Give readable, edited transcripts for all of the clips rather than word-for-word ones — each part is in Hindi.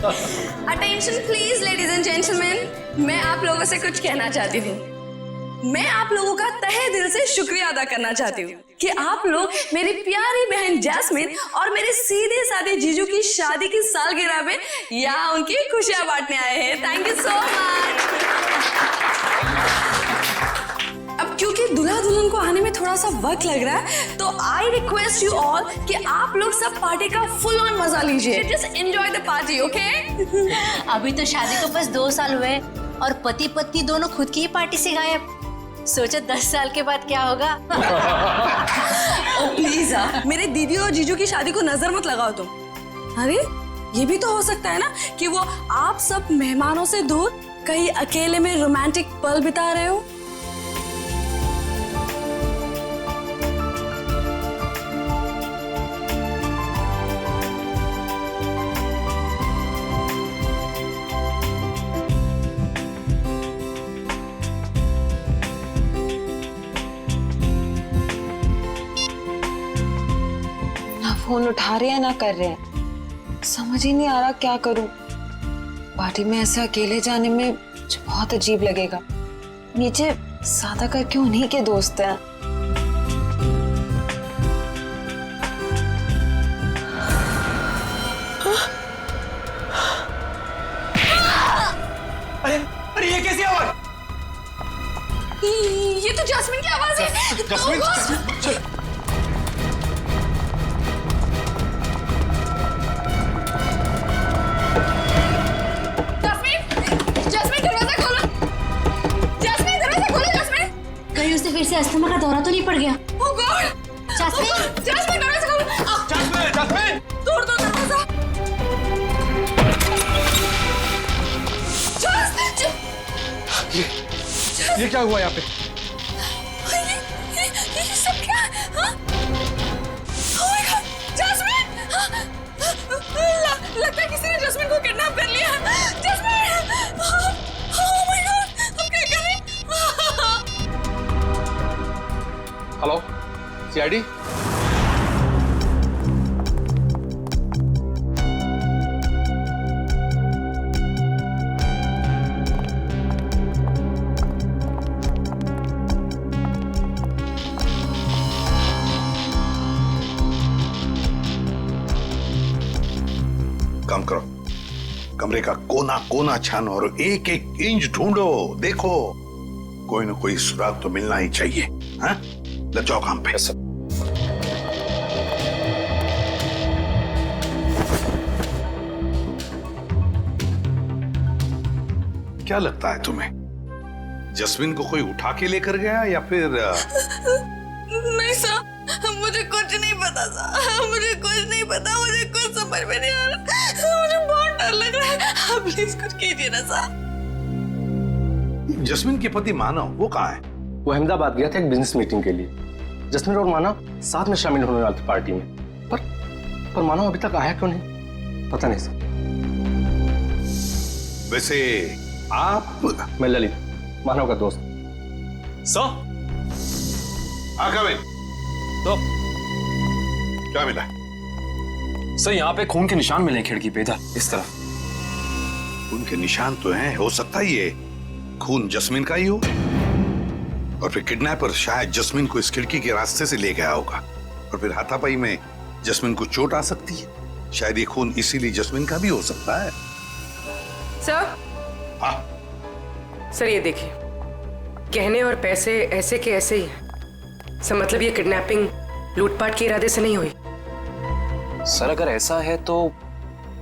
Attention please ladies and gentleman, मैं आप लोगों से कुछ कहना चाहती हूँ। मैं आप लोगों का तहे दिल से शुक्रिया अदा करना चाहती हूँ कि आप लोग मेरी प्यारी बहन जैस्मिन और मेरे सीधे साधे जीजू की शादी की सालगिरह में यहाँ उनकी खुशियां बांटने आए हैं। Thank you so much. अब क्योंकि दूल्हा दुल्हन को आने में थोड़ा सा वक्त लग रहा है, तो आई रिक्वेस्ट यू ऑल कि आप लोग सब पार्टी का फुल ऑन मजा लीजिए। Just enjoy the party, okay? अभी तो शादी को बस 2 साल हुए और पति पत्नी दोनों खुद की ही पार्टी से गायब। सोचो 10 साल के बाद क्या होगा। ओ प्लीज मेरे दीदी और जीजू की शादी को नजर मत लगाओ तुम। अरे ये भी तो हो सकता है ना कि वो आप सब मेहमानों से दूर कहीं अकेले में रोमांटिक पल बिता रहे हो। फोन उठा रहे हैं ना कर रहे हैं, समझ ही नहीं आ रहा क्या करूं। पार्टी में ऐसे अकेले जाने में मुझे बहुत अजीब लगेगा। नीचे सादा करके उन्हीं के दोस्त हैं। अरे ये कैसी आवाज? ये तो जैस्मिन की आवाज है। जैस्मिन, फिर से अस्थमा का दौरा तो नहीं पड़ गया? ओह गॉड! जैस्मिन, जैस्मिन दरवाजा खोलो। Jasmine, Jasmine! तोड़ दो दरवाजा। ये क्या हुआ यहाँ पे? ये सब क्या? हाँ? Oh my God! जैस्मिन! लगता है किसी ने जैस्मिन को किडनैप कर लिया। जैस्मिन! Oh my God! हम क्या करें? Hello, CID? कम करो, कमरे का कोना कोना छानो और एक एक इंच ढूंढो। देखो कोई ना कोई सुराग तो मिलना ही चाहिए। हाँ, लग जाओ काम पे। क्या लगता है तुम्हें, जस्मिन को कोई उठा के लेकर गया या फिर? नहीं सर, मुझे कुछ नहीं पता सर, मुझे कुछ नहीं पता, मुझे कुछ समझ में नहीं आ रहा, मुझे बहुत डर लग रहा है। आप प्लीज कुछ कीजिए ना सर। जस्मिन के पति मानव वो कहाँ है? वो अहमदाबाद गया था एक बिजनेस मीटिंग के लिए। जस्मिन और मानव साथ में शामिल होने वाले थे पार्टी में, पर मानव अभी तक आया क्यों नहीं पता नहीं सर। वैसे आप? मैं ललित, मानव का दोस्त। सर, तो क्या मिला? सर यहाँ पे खून के निशान मिले खिड़की पे, इधर इस तरफ। खून के निशान तो हैं, हो सकता है ये खून जस्मिन का ही हो, और फिर किडनैपर शायद जस्मिन को इस खिड़की के रास्ते से ले गया होगा, और फिर हाथापाई में जस्मिन को चोट आ सकती है। शायद ये खून इसीलिए जस्मिन का भी हो सकता है। सर, हाँ सर ये देखिए, गहने और पैसे ऐसे के ऐसे ही हैं। सर मतलब ये किडनैपिंग लूटपाट के इरादे से नहीं हुई। सर अगर ऐसा है तो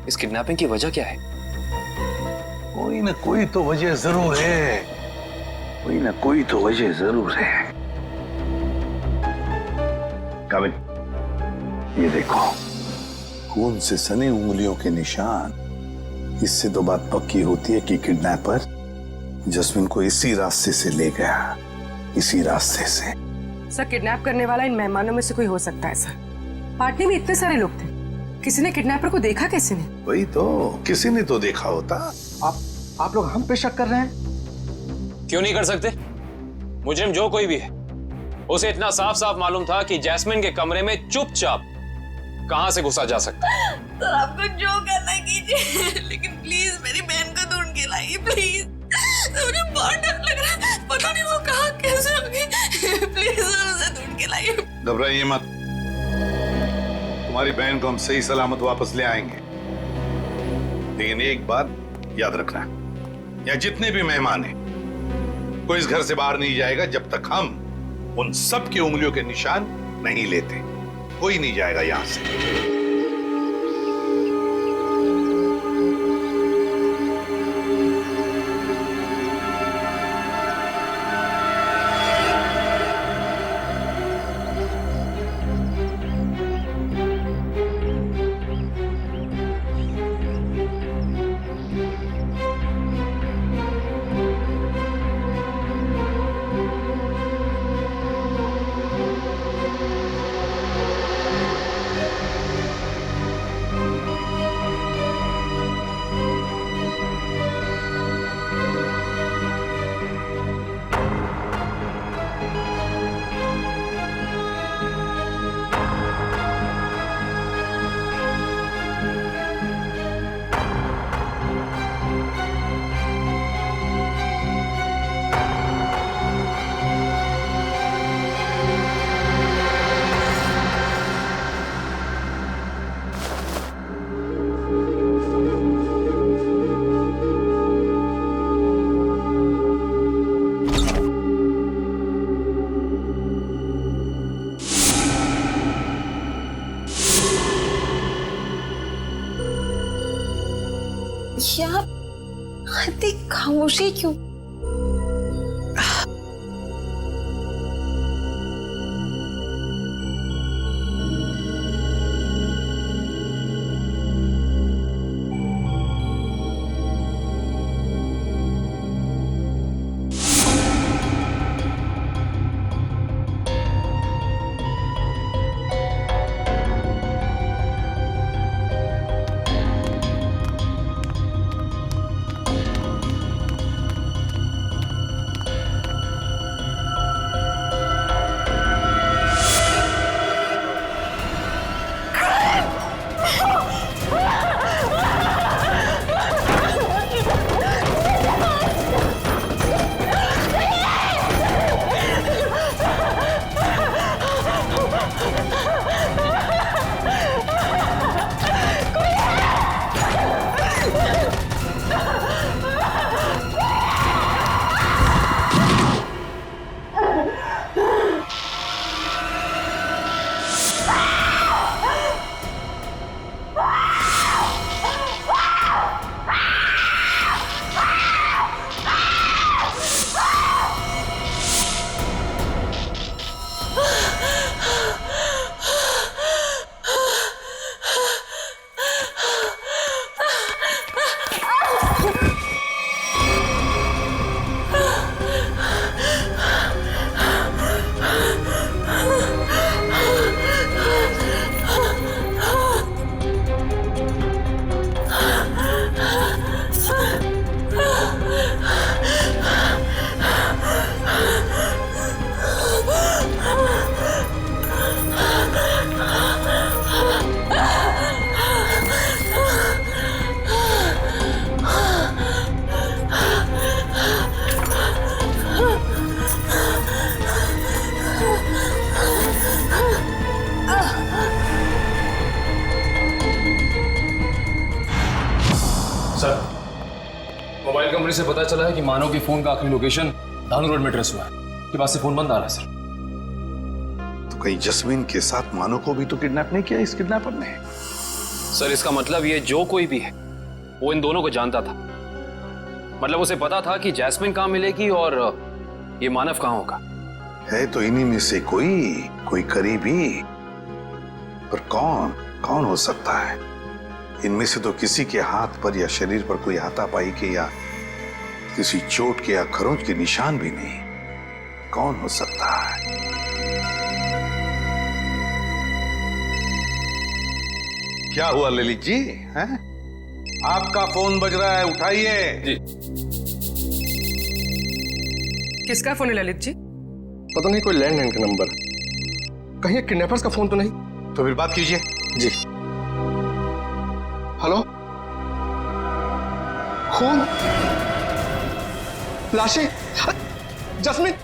इस किडनैपिंग की वजह क्या है? कोई ना कोई तो वजह जरूर है, कोई ना कोई तो वजह जरूर है। काबिल, ये देखो, खून से सने उंगलियों के निशान। इससे तो बात पक्की होती है कि किडनैपर जस्मिन को इसी रास्ते से ले गया, इसी रास्ते से। सर किडनैप करने वाला इन मेहमानों में से कोई हो सकता है सर। पार्टी में इतने सारे लोग थे, किसी ने किडनैपर को देखा कैसे नहीं? वही तो, किसी ने तो देखा होता। आप लोग हम पे शक कर रहे हैं? क्यों नहीं कर सकते? मुजरिम जो कोई भी है, उसे इतना साफ साफ मालूम था कि जैस्मिन के कमरे में चुपचाप कहां से घुसा जा सकता है? सर आपको जो करना है कीजिए, लेकिन प्लीज मेरी बहन को ढूंढ के लाइए प्लीज। मुझे बहुत डर लग रहा है, पता नहीं वो कहाँ कैसे होगी। प्लीज सर उसे ढूंढ के लाइए। घबराइए मत, तुम्हारी बहन को हम सही सलामत वापस ले आएंगे। लेकिन एक बात याद रखना, यहाँ जितने भी मेहमान हैं, कोई इस घर से बाहर नहीं जाएगा जब तक हम उन सब की उंगलियों के निशान नहीं लेते। कोई नहीं जाएगा यहां से। यार इतनी खामोशी क्यों? सर, मोबाइल कंपनी से पता चला है कि मानव के फोन का आखिरी लोकेशन धानु रोड में ट्रेस हुआ है। के पास से फोन बंद आ रहा है सर। तो कहीं जस्मीन के साथ मानव को भी तो किडनैप नहीं किया इस किडनैपर ने? सर इसका मतलब ये जो कोई भी है वो इन दोनों को जानता था। मतलब उसे पता था कि जैस्मिन कहाँ मिलेगी और ये मानव कहाँ होगा। है तो इन्हीं में से कोई करीबी, पर कौन हो सकता है? इनमें से तो किसी के हाथ पर या शरीर पर कोई हाथापाई के या किसी चोट के या खरोंच के निशान भी नहीं। कौन हो सकता है? क्या हुआ ललित जी? हैं? आपका फोन बज रहा है, उठाइए। जी। किसका फोन है ललित जी? पता नहीं, कोई लैंडलाइन का नंबर। कहीं किडनैपर्स का फोन तो नहीं? तो फिर बात कीजिए। जी। हेलो, खून, लाशें। जस्मिन,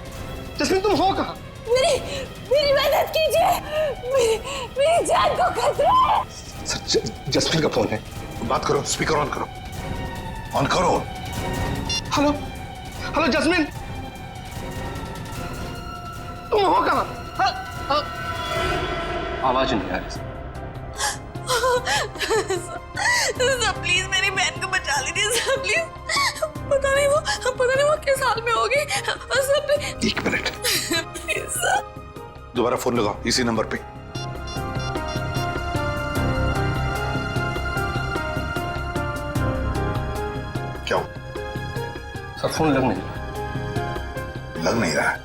जस्मिन तुम हो कहाँ? मेरी मदद कीजिए, मेरी जान को खतरा है। सर, जस्मिन का फोन है। बात करो, स्पीकर ऑन करो, ऑन करो। हेलो, हेलो जस्मिन, तुम हो कहाँ? आवाज नहीं आ रही। सर प्लीज मेरी बहन को बचा लीजिए सर, प्लीज। पता नहीं वो किस हाल में होगी sir, please. 1 minute, please sir. दोबारा फोन लगाओ इसी नंबर पे। क्या हो? सर फोन लग नहीं लग नहीं रहा है।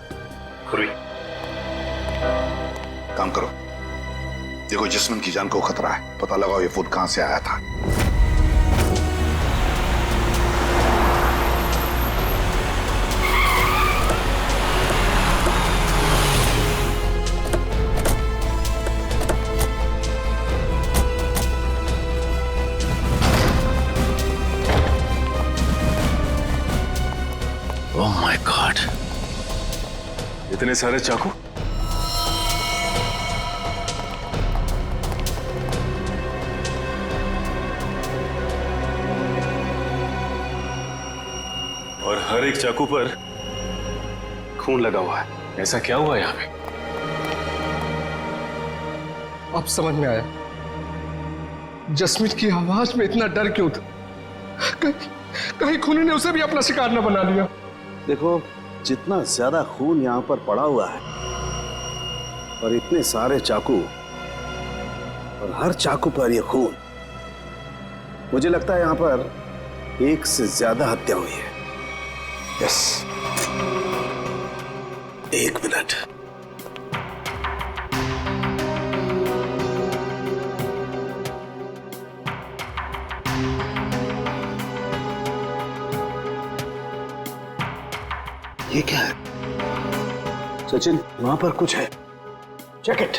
काम करो, देखो जस्मिन की जान को खतरा है, पता लगाओ ये फोन कहां से आया था। ओह माय गॉड, इतने सारे चाकू। और हर एक चाकू पर खून लगा हुआ है। ऐसा क्या हुआ यहाँ पे? अब समझ में आया जस्मिन की आवाज में इतना डर क्यों था। कहीं खूनी ने उसे भी अपना शिकार न बना लिया। देखो, जितना ज्यादा खून यहाँ पर पड़ा हुआ है और इतने सारे चाकू और हर चाकू पर यह खून, मुझे लगता है यहाँ पर एक से ज्यादा हत्या हुई है। Yes, 1 minute. ये क्या है? सचिन, वहां पर कुछ है। Check it.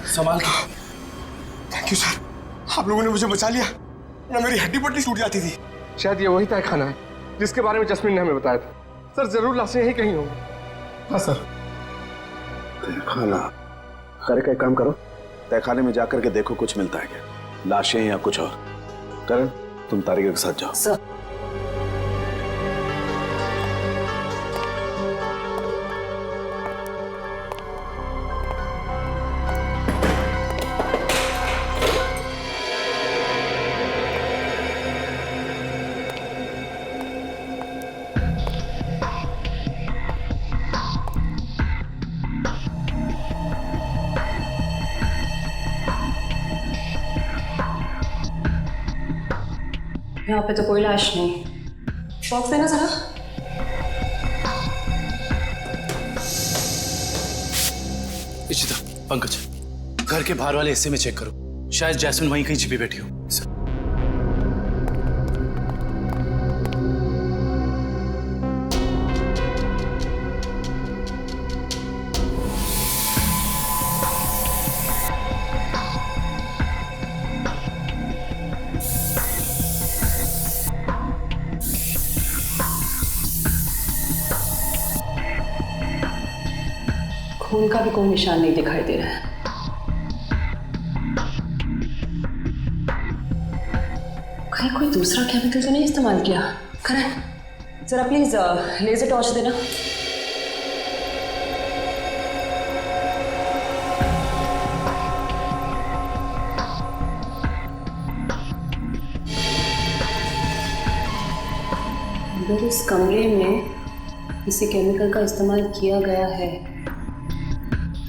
संभाल के। थैंक यू सर, आप लोगों ने मुझे बचा लिया, ना मेरी हड्डी पट्टी टूट जाती थी। शायद ये वही तय खाना है जिसके बारे में जस्मिन ने हमें बताया था। सर जरूर लाशें यहीं कहीं होंगी। हाँ सर। खाना करे का एक काम करो, तहखाने में जाकर के देखो कुछ मिलता है क्या, लाशें या कुछ और। करण, तुम तारिका के साथ जाओ। सर यहाँ पे तो कोई लाश नहीं। बॉक्स देना जरा। इशिता, पंकज, घर के बाहर वाले हिस्से में चेक करो, शायद जैस्मिन वहीं कहीं छिपी बैठी हो। खून का भी कोई निशान नहीं दिखाई दे रहा है। कहीं कोई दूसरा केमिकल तो नहीं इस्तेमाल किया? करण, जरा प्लीज लेजर टॉर्च देना। अगर इस कमरे में किसी केमिकल का इस्तेमाल किया गया है,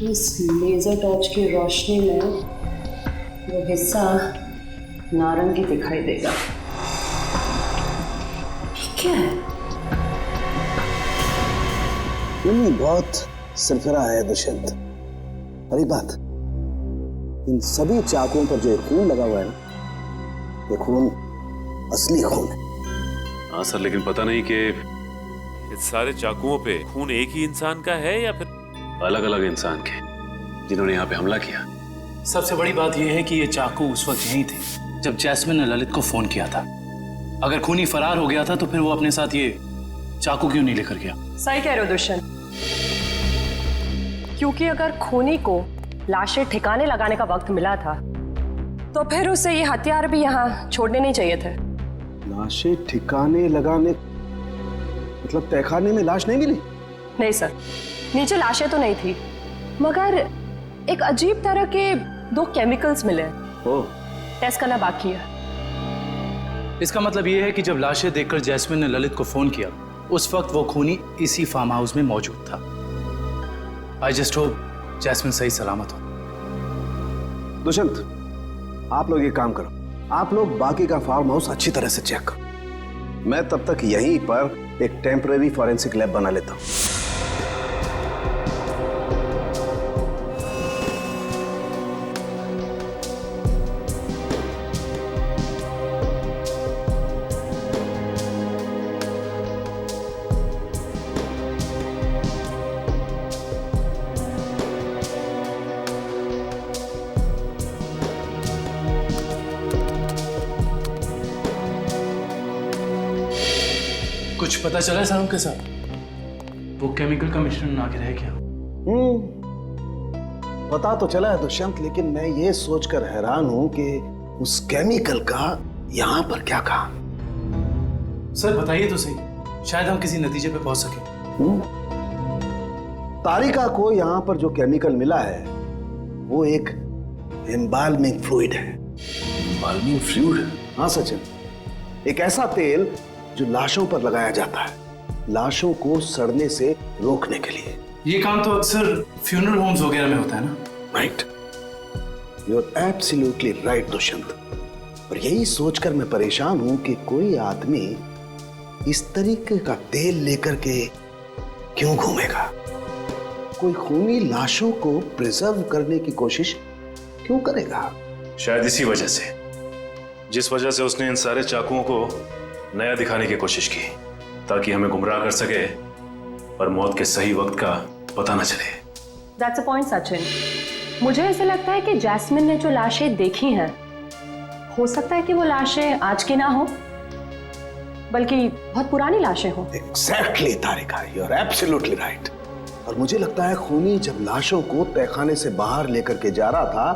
इस लेजर टॉर्च की रोशनी में वो हिस्सा नारंगी दिखाई देगा। क्या है? बहुत सरफरा है दुष्यंत। अरे बात, इन सभी चाकुओं पर जो खून लगा हुआ है ना, ये खून असली खून है। हाँ सर, लेकिन पता नहीं कि इस सारे चाकुओं पे खून एक ही इंसान का है या फिर अलग अलग इंसान के जिन्होंने यहाँ पे हमला किया। सबसे बड़ी बात यह है कि ये चाकू उस वक्त यहीं थे जब जैस्मिन ने ललित को फोन किया था। अगर खूनी फरार हो गया था तो फिर वो अपने साथ ये चाकू क्यों नहीं लेकर गया? सही कह रहे हो दुष्यंत, क्योंकि अगर खूनी को लाशें ठिकाने लगाने का वक्त मिला था तो फिर उसे ये हथियार भी यहाँ छोड़ने नहीं चाहिए थे। लाशें ठिकाने लगाने मतलब तहखाने में लाश नहीं मिली? नहीं सर, नीचे लाशें तो नहीं थी, मगर एक अजीब तरह के 2 केमिकल्स मिले। ओह, टेस्ट करना बाकी है। इसका मतलब ये है कि जब लाशें देखकर जैस्मिन ने ललित को फोन किया उस वक्त वो खूनी इसी फार्म हाउस में मौजूद था। आई जस्ट होप जैस्मिन सही सलामत हो। दुष्यंत, आप लोग ये काम करो, आप लोग बाकी का फार्म हाउस अच्छी तरह से चेक करो। मैं तब तक यहीं पर एक टेम्परेरी फॉरेंसिक लैब बना लेता हूं। कुछ पता चला साहब के साथ? वो केमिकल का मिश्रण आगे रह गया। पता तो चला है दुष्यंत, लेकिन मैं ये सोचकर हैरान हूं कि उस केमिकल का यहां पर क्या काम। सर बताइए तो सही, शायद हम किसी नतीजे पे पहुंच सके। तारिका को यहां पर जो केमिकल मिला है वो एक एम्बाल्मिंग फ्लूइड है। Embalming fluid? हाँ सचिन, एक ऐसा तेल जो लाशों पर लगाया जाता है, लाशों को सड़ने से रोकने के लिए। ये काम तो अक्सर फ्यूनरल होम्स वगैरह में होता है ना? Right, you are absolutely right Dushyant. और यही सोचकर मैं परेशान हूं कि कोई आदमी इस तरीके का तेल लेकर के क्यों घूमेगा। कोई खूनी लाशों को प्रिजर्व करने की कोशिश क्यों करेगा? शायद इसी वजह से, जिस वजह से उसने इन सारे चाकुओं को नया दिखाने की कोशिश की, ताकि हमें गुमराह कर सके और मौत के सही वक्त का पता न चले। That's a point, Sachin. मुझे ऐसा लगता है कि जैस्मिन ने जो लाशें देखी हैं, हो सकता है कि वो लाशें आज की ना हो, बल्कि बहुत पुरानी लाशें हो। Exactly, Tarika, you are absolutely right। और मुझे लगता है खूनी जब लाशों को तहखाने से बाहर लेकर के जा रहा था,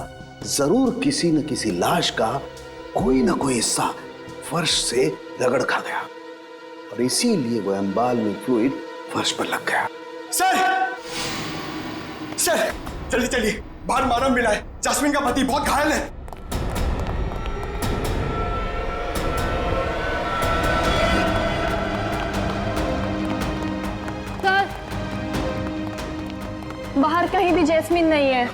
जरूर किसी न किसी लाश का कोई ना कोई हिस्सा फर्श से रगड़ खा गया और इसीलिए वो एम्बाल्मिंग फ्लूइड फर्श पर लग गया। सर, सर जल्दी चलिए, बाहर मानव मिला है, जैस्मिन का पति बहुत घायल है। सर, बाहर कहीं भी जैस्मिन नहीं है।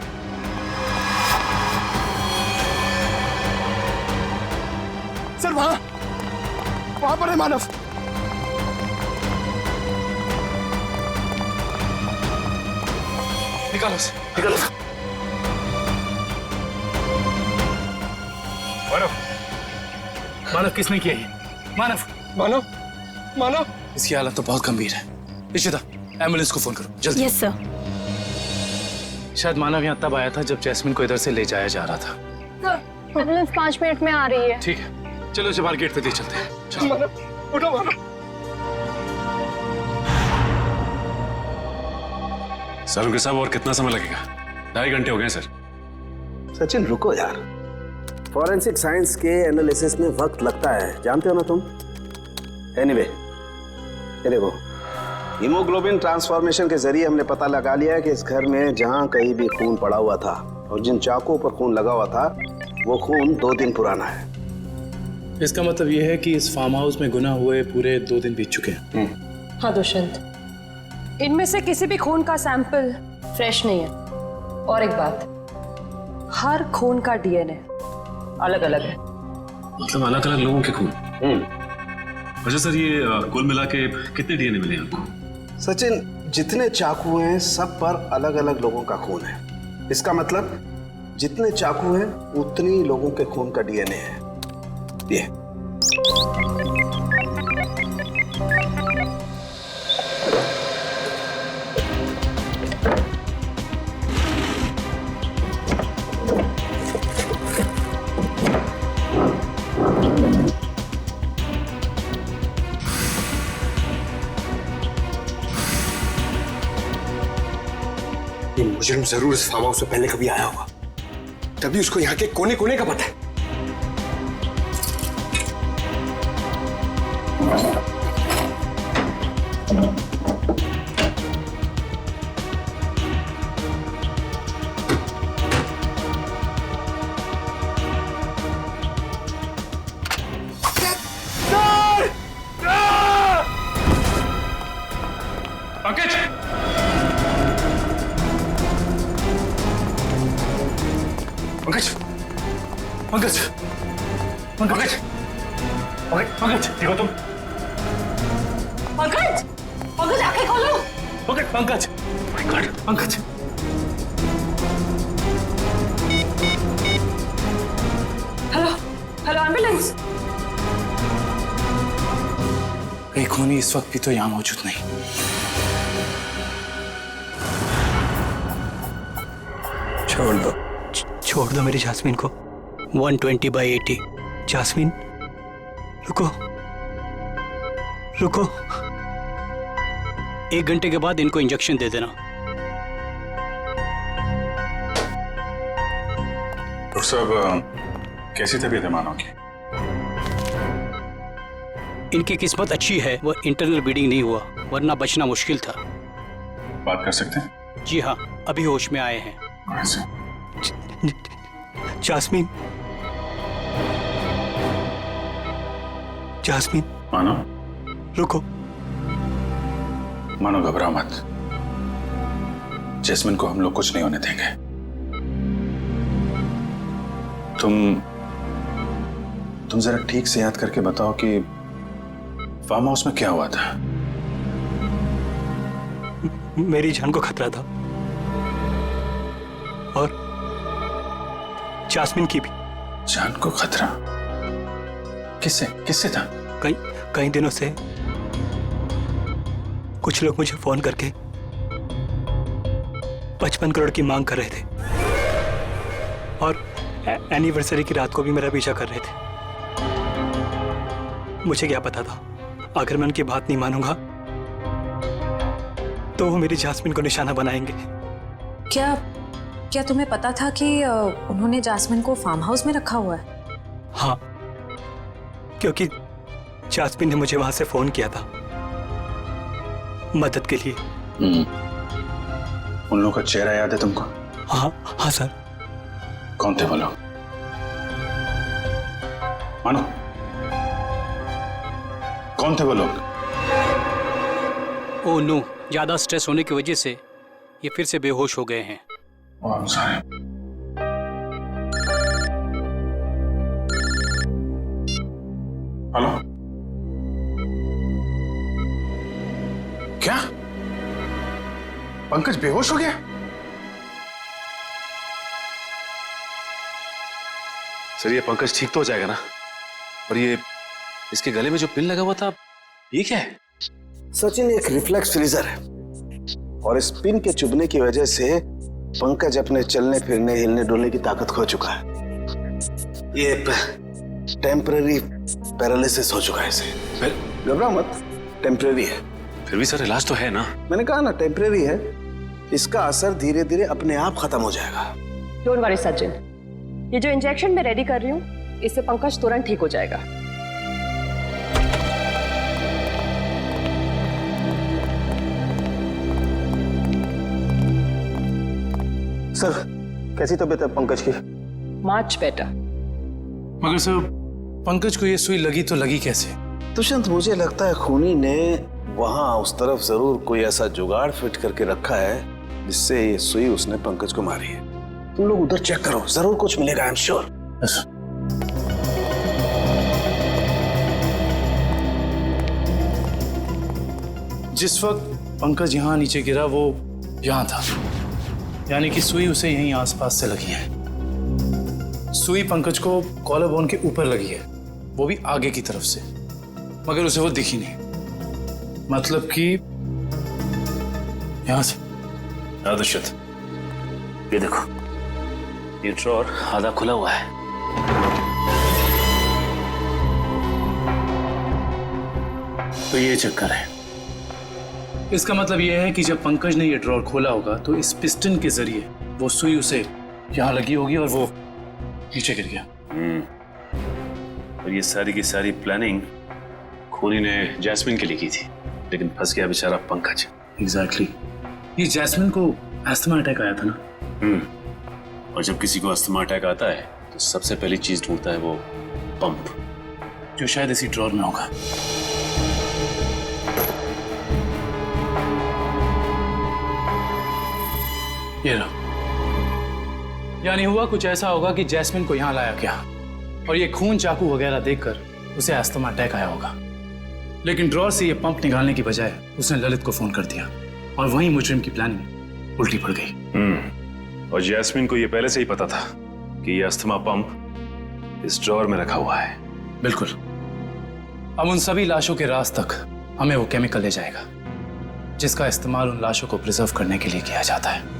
सर वहां पर है मानव। निकालो से, निकालो। मानव, मानव किसने किया ये? मानव, मानव, मानव। इसकी हालत तो बहुत गंभीर है। इशिता, एम्बुलेंस को फोन करो जल्दी। Yes sir. शायद मानव यहाँ तब आया था जब जैस्मिन को इधर से ले जाया जा रहा था। एम्बुलेंस 5 मिनट में आ रही है। ठीक है, चलो इसे बाहर गेट पे दे चलते हैं। चलो। मानव, उठो मानव। सर उनके साहब और कितना समय लगेगा? 2.5 घंटे हो गए सर। सचिन रुको यार, फॉरेंसिक साइंस के एनालिसिस में वक्त लगता है, जानते हो ना तुम। एनीवे, ये देखो, हीमोग्लोबिन ट्रांसफॉर्मेशन के जरिए हमने पता लगा लिया है कि इस घर में जहां कहीं भी खून पड़ा हुआ था और जिन चाकुओं पर खून लगा हुआ था वो खून 2 दिन पुराना है। इसका मतलब ये है कि इस फार्म हाउस में गुनाह हुए पूरे 2 दिन बीत चुके हैं। हाँ दुष्यंत, इनमें से किसी भी खून का सैंपल फ्रेश नहीं है। और एक बात, हर खून का डीएनए अलग अलग है। मतलब अलग अलग लोगों के खून? अच्छा सर, ये कुल मिला के कितने डीएनए मिले आपको? सचिन, जितने चाकू हैं सब पर अलग अलग लोगों का खून है। इसका मतलब जितने चाकू हैं उतनी लोगों के खून का डीएनए है। ये ये मुजरिम जरूर इस फार्म हाउस से पहले कभी आया होगा, तभी उसको यहाँ के कोने कोने का पता है। पंकज! पंकज! पंकज! पंकज! पंकज! देखो तुम। पंकज, पंकज आंखें खोलो। Pankaj! Pankaj! Pankaj! Hello, hello ambulance. कहीं खूनी इस वक्त भी तो यहाँ मौजूद नहीं। छोड़ दो मेरी जास्मीन को। 120/80। जास्मीन रुको, रुको। 1 घंटे के बाद इनको इंजेक्शन दे देना। डॉक्टर साहब, कैसी तबीयत है मानो की? इनकी किस्मत अच्छी है, वो इंटरनल ब्लीडिंग नहीं हुआ, वरना बचना मुश्किल था। बात कर सकते हैं? जी हाँ, अभी होश में आए हैं। Jasmine, Jasmine. मानो, रुको। मानो घबराओ मत। जैस्मिन को हम लोग कुछ नहीं होने देंगे। तुम जरा ठीक से याद करके बताओ कि फार्म हाउस में क्या हुआ था? मेरी जान को खतरा था और जास्मिन की भी। जान को खतरा? किससे? किससे था? कई दिनों से कुछ लोग मुझे फोन करके 55 करोड़ की मांग कर रहे थे और एनिवर्सरी की रात को भी मेरा पीछा कर रहे थे। मुझे क्या पता था, अगर मैं उनकी बात नहीं मानूंगा तो वो मेरी जास्मिन को निशाना बनाएंगे। क्या तुम्हें पता था कि उन्होंने जास्मिन को फार्म हाउस में रखा हुआ है? हाँ, क्योंकि जास्मिन ने मुझे वहां से फोन किया था मदद के लिए। उन लोगों का चेहरा याद है तुमको? हाँ हाँ सर। कौन थे वो लोग? मानो, कौन थे वो लोग? ओह नो, ज्यादा स्ट्रेस होने की वजह से ये फिर से बेहोश हो गए हैं। हेलो, क्या पंकज बेहोश हो गया? सर, ये पंकज ठीक तो हो जाएगा ना? और ये इसके गले में जो पिन लगा हुआ था, ये क्या है? सचिन, एक रिफ्लेक्स फ्रीजर है और इस पिन के चुभने की वजह से पंकज अपने चलने फिरने हिलने डुलने की ताकत खो चुका है। ये टेम्पररी पैरालिसिस हो चुका है इसे। घबराओ मत, टेम्पररी है। फिर भी सर, इलाज तो है ना? मैंने कहा ना, टेम्पररी है। इसका असर धीरे धीरे अपने आप खत्म हो जाएगा। डोंट वरी सचिन, ये जो इंजेक्शन मैं रेडी कर रही हूँ, इससे पंकज तुरंत ठीक हो जाएगा। सर, कैसी तबीयत है पंकज की? Much better. मगर सर, पंकज को ये सुई लगी तो लगी कैसे? दुष्यंत, मुझे लगता है खूनी ने वहां उस तरफ जरूर कोई ऐसा जुगाड़ फिट करके रखा है जिससे ये सुई उसने पंकज को मारी है। तुम लोग उधर चेक करो, जरूर कुछ मिलेगा, आई एम श्योर। जिस वक्त पंकज यहाँ नीचे गिरा वो यहाँ था, यानी कि सुई उसे यहीं आसपास से लगी है। सुई पंकज को कॉलर बोन के ऊपर लगी है, वो भी आगे की तरफ से, मगर उसे वो दिखी नहीं। मतलब कि यहां से। दुष्यंत, ये देखो, ये ड्रॉर आधा खुला हुआ है। तो ये चक्कर है। इसका मतलब यह है कि जब पंकज ने ये ड्रॉर खोला होगा तो इस पिस्टन के जरिए वो सुई उसे यहाँ लगी होगी और वो नीचे गिर गया। और ये सारी की सारी प्लानिंग खूनी ने जैस्मिन के लिए की थी, लेकिन फंस गया बेचारा पंकज। एग्जैक्टली। ये जैस्मिन को अस्थमा अटैक आया था ना। और जब किसी को अस्थमा अटैक आता है तो सबसे पहली चीज ढूंढता है वो पंप, जो शायद इसी ड्रॉर में होगा। ये रहा। यानी हुआ कुछ ऐसा होगा कि जैस्मिन को यहां लाया गया और ये खून चाकू वगैरह देखकर उसे अस्थमा अटैक आया होगा, लेकिन ड्रॉर से ये पंप निकालने की बजाय उसने ललित को फोन कर दिया और वहीं मुजरिम की प्लानिंग उल्टी पड़ गई। और जैस्मिन को ये पहले से ही पता था कि ये अस्थमा पंप इस ड्रॉर में रखा हुआ है। बिल्कुल। अब उन सभी लाशों के राज तक हमें वो केमिकल ले जाएगा जिसका इस्तेमाल उन लाशों को प्रिजर्व करने के लिए किया जाता है।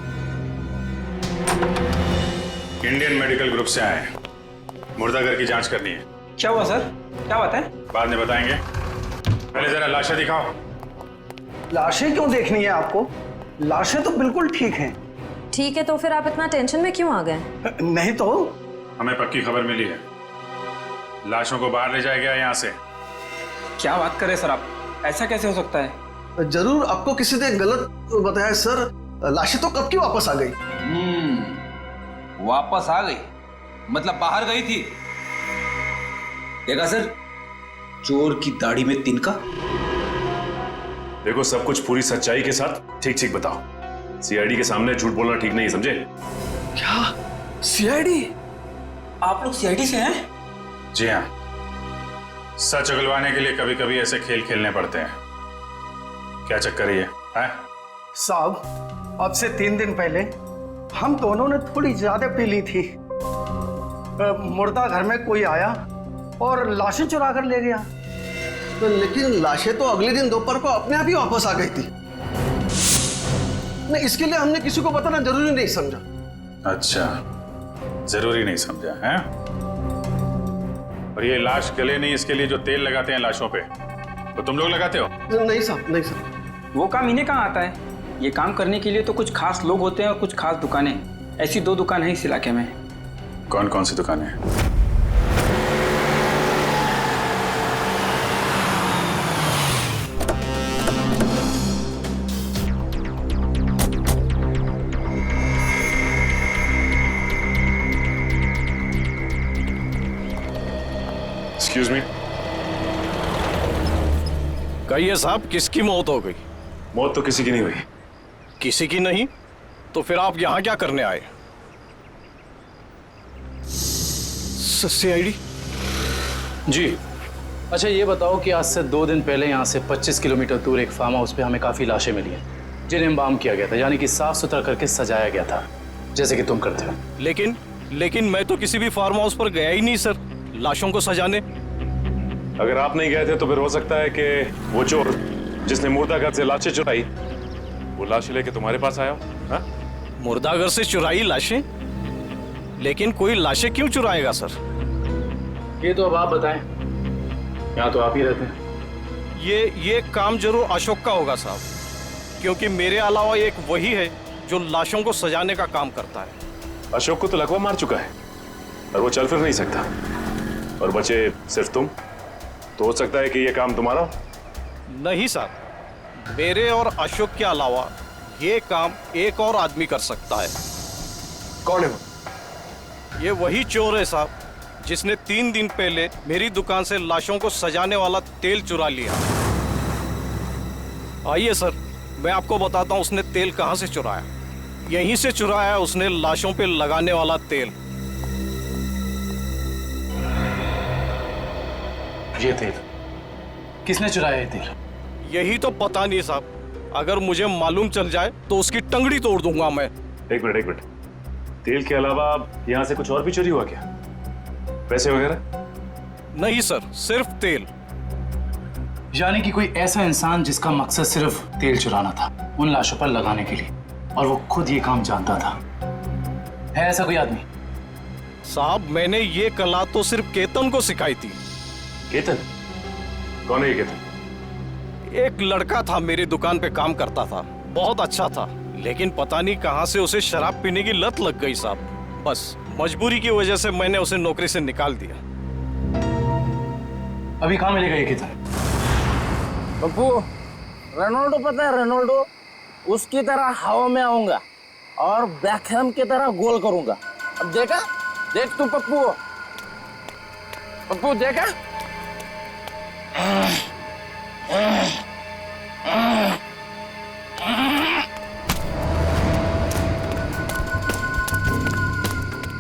इंडियन मेडिकल ग्रुप से आए हैं, मुर्दाघर की जांच करनी है। क्या हुआ सर? क्या बात है? बाद में बताएंगे, पहले जरा लाशें दिखाओ। लाशें क्यों देखनी है आपको? लाशें तो बिल्कुल ठीक हैं। ठीक है, तो फिर आप इतना टेंशन में क्यों आ गए? नहीं तो हमें पक्की खबर मिली है, लाशों को बाहर ले जाया गया यहाँ से। क्या बात कर रहे सर आप? ऐसा कैसे हो सकता है? जरूर आपको किसी ने गलत बताया सर। लाशें तो कब की वापस आ गई। वापस आ गई मतलब बाहर गई थी। देखा सर, चोर की दाढ़ी में तिनका। देखो, सब कुछ पूरी सच्चाई के साथ ठीक ठीक बताओ। सीआईडी के सामने झूठ बोलना ठीक नहीं, समझे? क्या सीआईडी? आप लोग सीआईडी से हैं? जी हाँ, सच उगलवाने के लिए कभी कभी ऐसे खेल खेलने पड़ते हैं। क्या चक्कर है? साहब, अब से 3 दिन पहले हम दोनों ने थोड़ी ज्यादा पी ली थी। मुर्दा घर में कोई आया और लाशें चुरा कर ले गया। तो लेकिन लाशें तो अगले दिन दोपहर को अपने आप ही वापस आ गई थी। नहीं, इसके लिए हमने किसी को बताना जरूरी नहीं समझा। अच्छा, जरूरी नहीं समझा है? और ये लाश गले नहीं, इसके लिए जो तेल लगाते हैं लाशों पे, वो तुम लोग लगाते हो? नहीं साहब, नहीं साहब। वो काम इन्हें कहाँ आता है? ये काम करने के लिए तो कुछ खास लोग होते हैं और कुछ खास दुकानें। ऐसी 2 दुकान है इस इलाके में। कौन कौन सी दुकानें हैं? Excuse me. कहिए साहब, किसकी मौत हो गई? मौत तो किसी की नहीं हुई। किसी की नहीं? तो फिर आप यहाँ क्या करने आए? सीआईडी? जी। अच्छा, ये बताओ कि आज से 2 दिन पहले यहाँ से 25 किलोमीटर दूर एक फार्म हाउस पे हमें काफी लाशें मिली हैं जिन्हें एम्बाम किया गया था, यानी कि साफ सुथरा करके सजाया गया था, जैसे कि तुम करते हो। लेकिन मैं तो किसी भी फार्म हाउस पर गया ही नहीं सर, लाशों को सजाने। अगर आप नहीं गए थे तो फिर हो सकता है कि वो चोर जिसने मुर्दाघर से लाशें चुराई, वो लाशें लेके तुम्हारे पास आया हो। मुर्दाघर से चुराई लाशें? लेकिन कोई लाशें क्यों चुराएगा सर? ये तो अब आप बताएं, यहाँ तो आप ही रहते हैं। ये काम जरूर अशोक का होगा साहब, क्योंकि मेरे अलावा एक वही है जो लाशों को सजाने का काम करता है। अशोक को तो लकवा मार चुका है और वो चल फिर नहीं सकता, और बचे सिर्फ तुम। तो हो सकता है कि ये काम तुम्हारा हो। नहीं साहब, मेरे और अशोक के अलावा ये काम एक और आदमी कर सकता है। कौन है वो? ये वही चोर है साहब जिसने 3 दिन पहले मेरी दुकान से लाशों को सजाने वाला तेल चुरा लिया। आइए सर, मैं आपको बताता हूँ उसने तेल कहाँ से चुराया। यहीं से चुराया है उसने लाशों पे लगाने वाला तेल। ये तेल किसने चुराया? ये तेल यही तो पता नहीं साहब, अगर मुझे मालूम चल जाए तो उसकी टंगड़ी तोड़ दूंगा मैं। एक मिनट, तेल के अलावा यहाँ से कुछ और भी चोरी हुआ क्या? पैसे वगैरह? नहीं सर, सिर्फ तेल। यानी कि कोई ऐसा इंसान जिसका मकसद सिर्फ तेल चुराना था उन लाशों पर लगाने के लिए, और वो खुद ये काम जानता था। है ऐसा कोई आदमी? साहब, मैंने ये कला तो सिर्फ केतन को सिखाई थी। केतन? कौन है ये केतन? एक लड़का था मेरी दुकान पे काम करता था, बहुत अच्छा था, लेकिन पता नहीं कहां से उसे शराब पीने की लत लग गई साहब। बस मजबूरी की वजह से मैंने उसे नौकरी से निकाल दिया। अभी कहाँ मिलेगा ये किताब? पप्पू, रोनाल्डो पता है रोनाल्डो, उसकी तरह हवा में आऊंगा और बैकहैम की तरह गोल करूंगा। अब देखा, देख तू पप्पू, पप्पू देखा?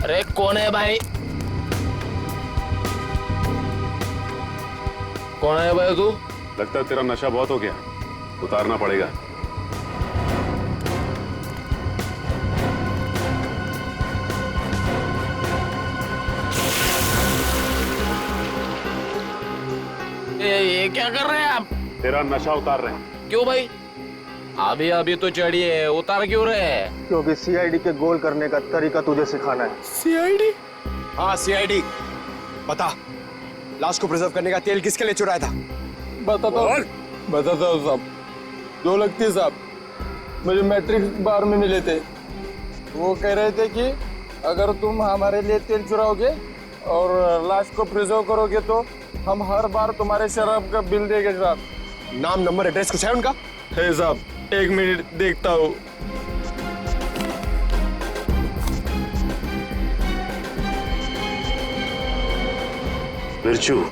अरे कौन है भाई? कौन है भाई तू? लगता है तेरा नशा बहुत हो गया, उतारना पड़ेगा। ये क्या कर रहे हैं आप? तेरा नशा उतार रहे हैं। क्यों भाई? अभी अभी तो चढ़ी है, उतार क्यों रहे हैं? क्योंकि सीआईडी के गोल करने का तरीका तुझे सिखाना है। सीआईडी? हाँ सीआईडी। बता, लाश को प्रिजर्व करने का तेल किसके लिए चुराया था? बताता हूँ साहब। दो लगती साहब, मुझे मैट्रिक्स बार में मिले थे। वो कह रहे थे कि अगर तुम हमारे लिए तेल चुराओगे और लाश को प्रिजर्व करोगे तो हम हर बार तुम्हारे शराब का बिल देंगे साहब। नाम, नंबर, एड्रेस कुछ है उनका? है साहब, 1 मिनट देखता हूँ। बिरजू,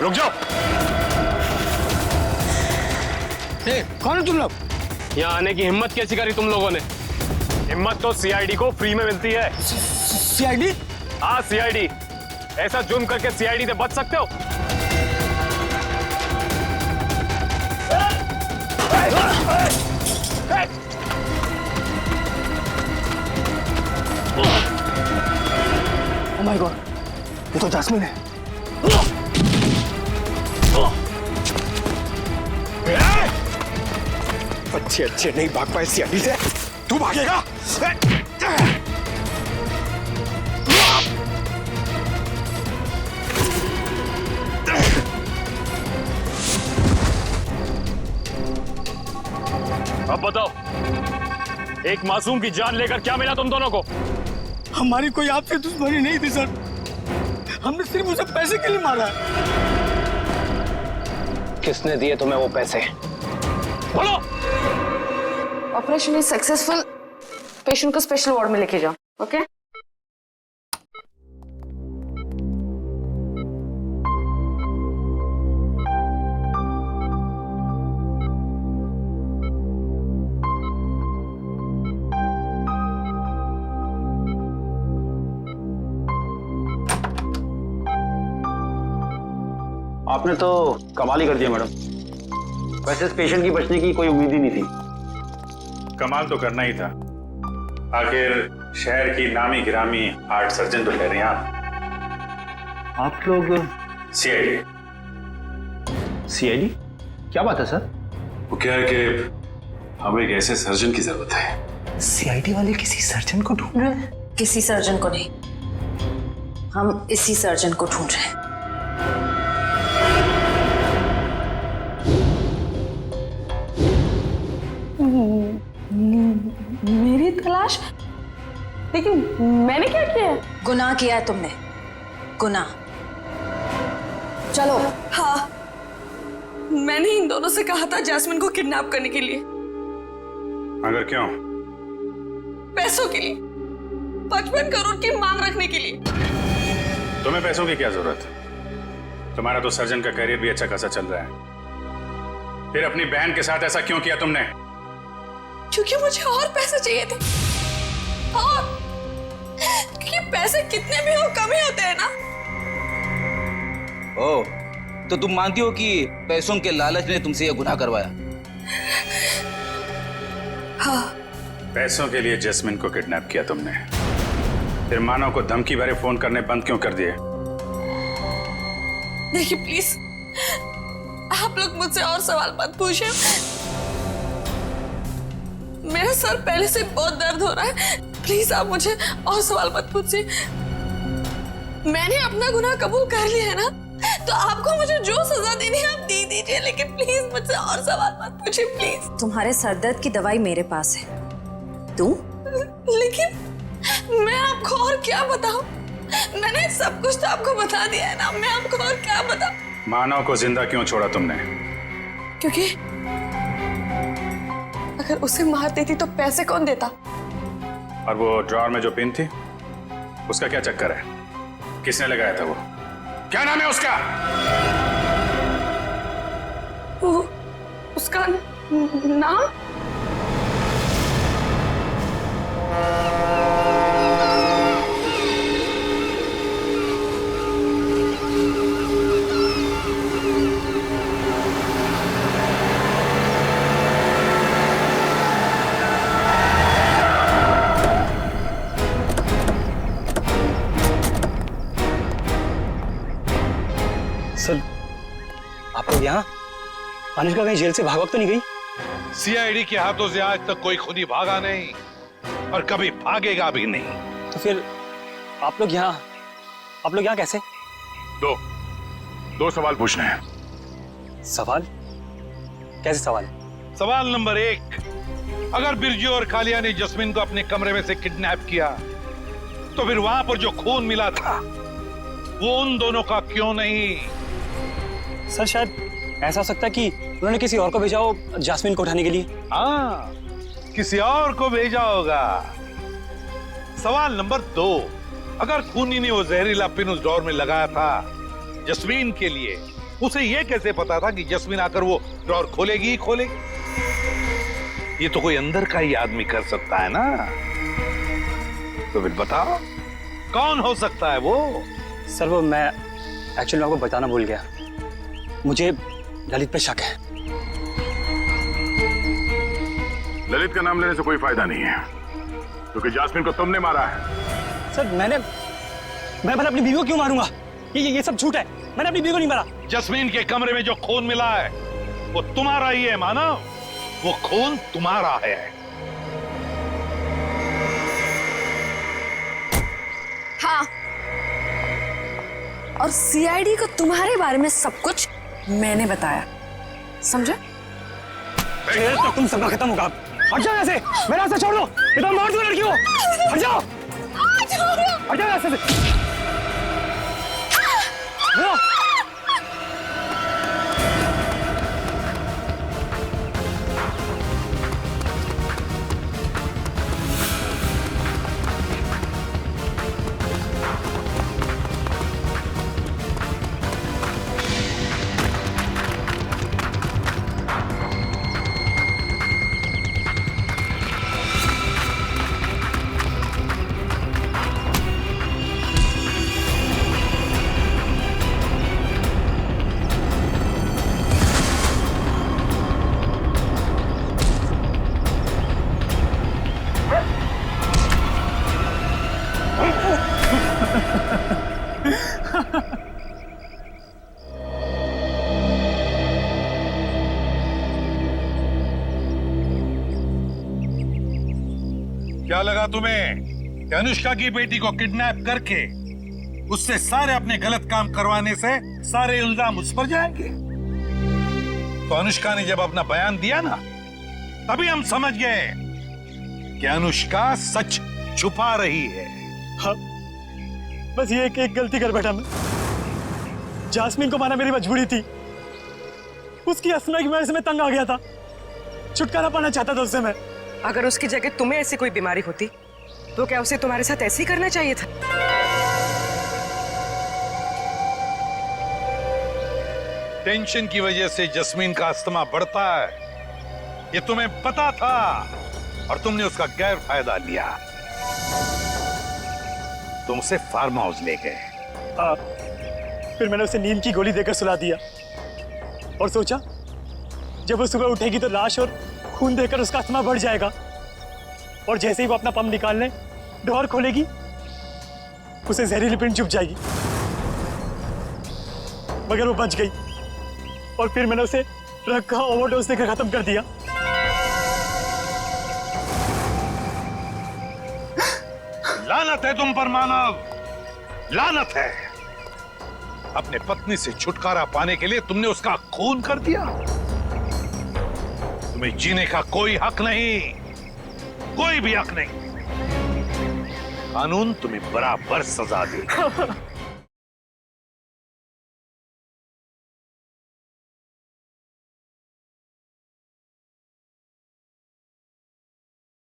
रुक जाओ। कौन है तुम लोग? यहाँ आने की हिम्मत कैसी करी तुम लोगों ने? हिम्मत तो सीआईडी को फ्री में मिलती है। सीआईडी? हाँ सीआईडी। ऐसा जुर्म करके सीआईडी से बच सकते हो? ओह माय गॉड, ये तो जैस्मिन है। अच्छे अच्छे नहीं भाग पाए सीआईडी से, तू भागेगा? अब बताओ, एक मासूम की जान लेकर क्या मिला तुम दोनों को? हमारी कोई आपसे दुश्मनी नहीं थी सर, हमने सिर्फ उसे पैसे के लिए मारा है। किसने दिए तुम्हें वो पैसे? बोलो। Operation is successful. पेशेंट को स्पेशल वार्ड में लेके जाओ। ओके? आपने तो कमाल ही कर दिया मैडम। वैसे इस पेशेंट की बचने की कोई उम्मीद ही नहीं थी। कमाल तो करना ही था। आखिर शहर की नामी गिरामी हार्ट सर्जन तो ठहरे आप लोग सीआईडी। सीआईडी? क्या बात है सर? वो क्या है कि हमें एक ऐसे सर्जन की जरूरत है। सीआईडी वाले किसी सर्जन को ढूंढ रहे हैं? किसी सर्जन को नहीं, हम इसी सर्जन को ढूंढ रहे हैं। मेरी तलाश? लेकिन मैंने क्या किया है? गुनाह किया है तुमने, गुनाह। चलो। हाँ, मैंने इन दोनों से कहा था जैस्मिन को किडनैप करने के लिए। मगर क्यों? पैसों के लिए, 55 करोड़ की मांग रखने के लिए। तुम्हें पैसों की क्या जरूरत है? तुम्हारा तो सर्जन का करियर भी अच्छा खासा चल रहा है। फिर अपनी बहन के साथ ऐसा क्यों किया तुमने? क्योंकि मुझे और पैसे चाहिए थे, और क्योंकि पैसे कितने भी हो कम ही होते हैं ना। ओ, तो तुम मानती हो कि पैसों के लालच ने तुमसे यह गुनाह करवाया? हाँ। पैसों के लिए जैस्मिन को किडनैप किया तुमने, फिर मानव को धमकी भरे फोन करने बंद क्यों कर दिए? देखिए प्लीज, आप लोग मुझसे और सवाल मत पूछिए। मेरा सर पहले से बहुत दर्द हो रहा है, प्लीज आप मुझे और सवाल मत पूछिए। मैंने अपना गुनाह कबूल कर लिया है ना, तो आपको मुझे जो सजा देनी है आप दे दीजिए, लेकिन प्लीज मुझसे और सवाल मत पूछिए प्लीज। तुम्हारे सरदर्द की दवाई मेरे पास है, तू? लेकिन मैं आपको और क्या बताऊं? मैंने सब कुछ तो आपको बता दिया है ना, मैं आपको और क्या बताऊं? मानव को जिंदा क्यों छोड़ा तुमने? क्योंकि अगर उसे मार देती तो पैसे कौन देता? और वो ड्रॉर में जो पिन थी, उसका क्या चक्कर है? किसने लगाया था वो? क्या नाम है उसका? उसका नाम? सर, आप लोग यहाँ? अनुष्का कहीं जेल से भाग तो नहीं गई? सीआईडी के हाथों से आज तक कोई खुद ही भागा नहीं और कभी भागेगा भी नहीं। तो फिर आप लोग यहाँ कैसे? दो सवाल पूछने हैं। सवाल? कैसे सवाल? सवाल नंबर 1, अगर बिरजू और कालिया ने जस्मिन को अपने कमरे में से किडनैप किया, तो फिर वहां पर जो खून मिला था वो उन दोनों का क्यों नहीं? सर, शायद ऐसा हो सकता है कि उन्होंने किसी और को भेजा हो जैस्मिन को उठाने के लिए। हाँ, किसी और को भेजा होगा। सवाल नंबर 2, अगर खूनी ने वो जहरीला पिन उस ड्रॉर में लगाया था जस्मीन के लिए, उसे यह कैसे पता था कि जस्मीन आकर वो ड्रॉर खोलेगी ही खोलेगी? ये तो कोई अंदर का ही आदमी कर सकता है ना। तो फिर बताओ कौन हो सकता है वो? सर, वो मैं एक्चुअली आपको बताना भूल गया, मुझे ललित पे शक है। ललित का नाम लेने से कोई फायदा नहीं है, क्योंकि जैस्मिन को तुमने मारा है। सर, मैं भला अपनी बीवी को क्यों मारूंगा? ये सब झूठ है, मैंने अपनी बीवी को नहीं मारा। जस्मीन के कमरे में जो खून मिला है वो तुम्हारा ही है मानव, वो खून तुम्हारा है। हाँ, और सीआईडी को तुम्हारे बारे में सब कुछ मैंने बताया, समझे? तो तुम सबका खत्म होगा। हट जाओ यहाँ से, मेरा रास्ता छोड़ दो, ये तो मार दो लड़की को। हट जाओ, हट जाओ रास्ते से। क्या लगा तुम्हें कि अनुष्का की बेटी को किडनैप करके उससे सारे अपने गलत काम करवाने से सारे इल्जाम उस पर जाएंगे। तो अनुष्का ने जब अपना बयान दिया ना, तभी हम समझ गए कि अनुष्का सच छुपा रही है। हाँ, बस ये एक गलती कर बैठा मैं। जास्मिन को माना मेरी मजबूरी थी। उसकी असना की वजह से मैं तंग आ गया था। छुटकारा पाना चाहता था उससे मैं। अगर उसकी जगह तुम्हें ऐसी कोई बीमारी होती तो क्या उसे तुम्हारे साथ ऐसे ही करना चाहिए था? टेंशन की वजह से जस्मीन का अस्थमा बढ़ता है, ये तुम्हें पता था और तुमने उसका गैर फायदा लिया। तुम उसे फार्म हाउस ले गए। फिर मैंने उसे नींद की गोली देकर सुला दिया और सोचा जब वो सुबह उठेगी तो लाश और खून देकर उसका अस्थमा बढ़ जाएगा और जैसे ही वो अपना पंप निकालने डोर खोलेगी उसे जहरीली पिंड चुभ जाएगी। मगर वो बच गई और फिर मैंने उसे रखा ओवरडोज देकर खत्म कर दिया। लानत है तुम पर मानव, लानत है। अपने पत्नी से छुटकारा पाने के लिए तुमने उसका खून कर दिया। तुम्हें जीने का कोई हक नहीं, कोई भी हक नहीं। कानून तुम्हें बराबर सजा देगा।